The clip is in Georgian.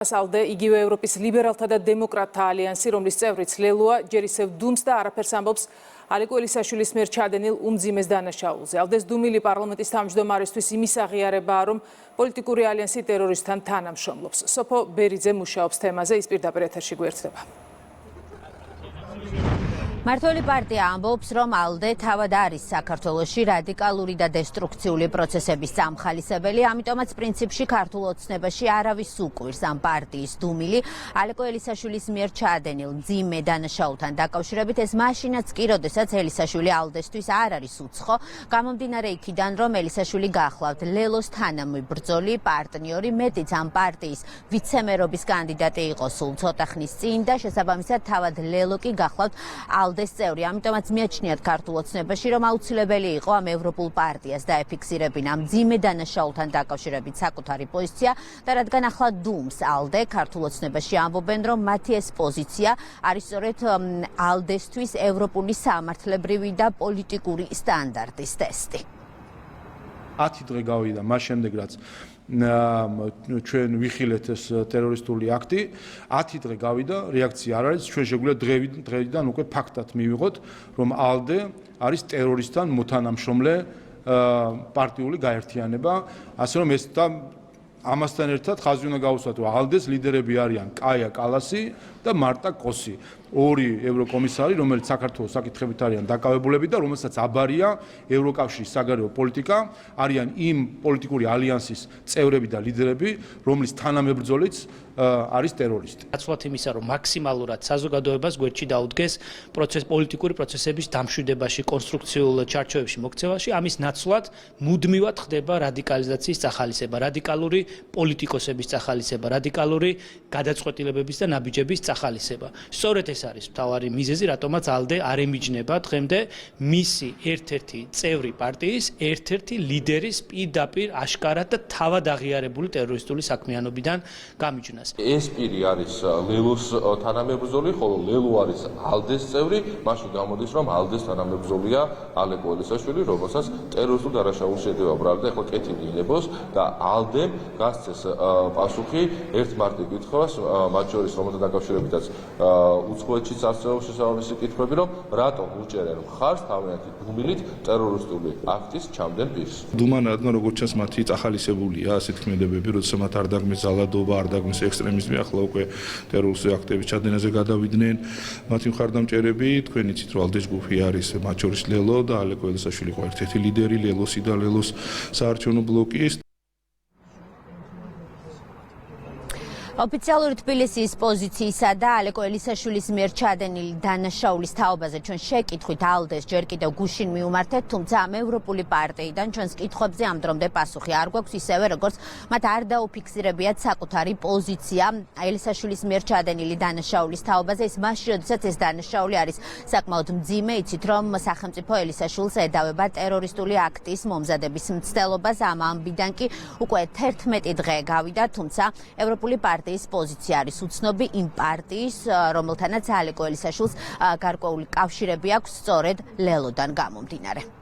ALDE იგივე ევროპის ლიბერალთა და დემოკრატთა ალიანსი, რომლის წევრიც ლელოა, ჯერ ისევ დუმს და არაფერს ამბობს ალეკო ელისაშვილის მიერ ჩადენილ უმძიმეს დანაშაულზე. ALDE-ს დუმილი პარლამენტის თავმჯდომარესთვის იმის აღიარებაა, რომ პოლიტიკური ალიანსი ტერორისტთან თანამშრომლობს. სოფო ბერიძე მუშაობს თემაზე, ის პირდაპირ ეთერში გვერდება. მართველი პარტია ამბობს, რომ ALDE თავად არის საქართველოში რადიკალური და დესტრუქციული პროცესების წამხალისებელი, ამიტომაც პრინციპში ქართულ ოცნებაში არავის უკვირს ამ პარტიის დუმილი ალეკო ელისაშვილის მიერ ჩადენილ მძიმე დანაშაულთან დაკავშირებით. ეს მაშინაც კი, როდესაც ელისაშვილი ALDE-სთვის არ არის უცხო, გამომდინარე იქიდან, რომ ელისაშვილი გახლავთ ლელოს თანამებრძოლი პარტნიორი, მეტიც ამ პარტიის ვიცემერობის კანდიდატი იყო სულ ცოტა ხნის წინ და შესაბამისად თავად ლელო კი გახლავთ ALDE-s წევრი. ამიტომაც მიაჩნიათ ქართულ ოცნებაში, რომ აუცილებელი იყო ამ ევროპულ პარტიას დაეფიქსირებინა მძიმე დანაშაულთან დაკავშირებით საკუთარი პოზიცია და რადგან ახლა დუმს ALDE ქართულ ოცნებაში ამბობენ, რომ მათი ეს პოზიცია არის სწორედ ALDE-სთვის ევროპული სამართლებრივი და პოლიტიკური სტანდარტის ტესტი. 10 დღე გავიდა მას შემდეგ, რაც ჩვენ ვიხილეთ ეს ტერორისტული აქტი, 10 დღე გავიდა, რეაქცია არ არის. ჩვენ შეგვიძლია დღევიდან უკვე ფაქტად მივიღოთ, რომ ALDE არის ტერორისტთან მოთანამშრომლე პარტიული გაერთიანება, ასე რომ ეს და ამასთან ერთად ხაზი უნდა გაუსვათ, რომ ALDE-s ლიდერები არიან კაია კალასი და მარტა კოსი, ორი ევროკომისარი, რომელიც საქართველოს საკითხებით არიან დაკავებულები და რომელსაც აბარია ევროკავშირის საგარეო პოლიტიკა, არიან იმ პოლიტიკური ალიანსის წევრები და ლიდერები, რომლის თანამებრძოლიც არის ტერორისტი. Ნაცვლად იმისა, რომ მაქსიმალურად საზოგადოებას გვერდში დაუდგეს პოლიტიკური პროცესების დამშვიდებაში, კონსტრუქციულ ჩარჩოებში მოქცევაში, ამის ნაცვლად მუდმივად ხდება რადიკალიზაციის წახალისება, რადიკალური პოლიტიკოსების წახალისება, რადიკალური გადაწყვეტილებების და ნაბიჯების წახალისება. სწორედ ეს არის მთავარი მიზეზი, რატომაც ALDE არ ემიჯნება დღემდე მისი ერთ-ერთი წევრი პარტიის, ერთ-ერთი ლიდერის პირდაპირ აშკარად და თავად აღიარებული ტერორისტული საქმიანობიდან გამიჯვნას. ეს პირი არის ლელოს თანამებრძოლი, ხოლო ლელო არის ALDE-s წევრი, მაშინ გამოდის, რომ ALDE-s თანამებრძოლია ალეკო ელისაშვილი, რომელსაც ტერორისტულ დანაშაულს შედება ბრალდა, ახლა კეთილი ინებოს და ALDE-მ გასცეს პასუხი ერთ მარტივ კითხვას, მათ შორის რომელთა დაკავშირებითაც უცხოეთშიც არსებობს შესაბამისი კითხვები, რომ რატომ უჭერენ მხარს თავიანთი დუმილით ტერორისტული აქტის ჩამდენ პირს. დუმან, რადგან როგორც ჩანს, მათი წახალისებულია ასეთი ქმედებები, როდესაც მათ არ დაგმეს ზალადობა, არ დაგმეს ექსტრემიზმი, ახლა უკვე ტერორისტული აქტების ჩადენაზე გადავიდნენ. მათი მხარდამჭერები, თქვენ იცით, რომ ALDE-s ჯგუფი არის მათ შორის ლელო და ალეკო ელისაშვილი იყო ერთ-ერთი ლიდერი ლელოსი და ლელოს საარჩევნო ბლოკის. ოფიციალური თბილისის პოზიციისა და ალეკო ელისაშვილის მიერ ჩადენილი დანაშაულის თაობაზე ჩვენ შეკითხვით ALDE-s ჯერ კიდევ გუშინ მივმართეთ, თუმცა ამ ევროპული პარტიიდან ჩვენს კითხვებზე ამ დრომდე პასუხი არ გვაქვს, ისევე როგორც მათ არ დაუფიქსირებიათ საკუთარი პოზიცია ელისაშვილის მიერ ჩადენილი დანაშაულის თაობაზე. ეს მასში, როდესაც ეს დანაშაული არის საკმაოდ მძიმე, იცით, რომ სახელმწიფო ელისაშვილს ედავება ტერორისტული აქტის მომზადების მცდელობას. ამ ამბიდან კი უკვე 11 დღე გავიდა, თუმცა ევროპული პარტია პოზიცია არის უცნობი იმ პარტიის, რომელთანაც ალეკო ელისაშვილს გარკვეული კავშირები აქვს სწორედ ლელოდან გამომდინარე.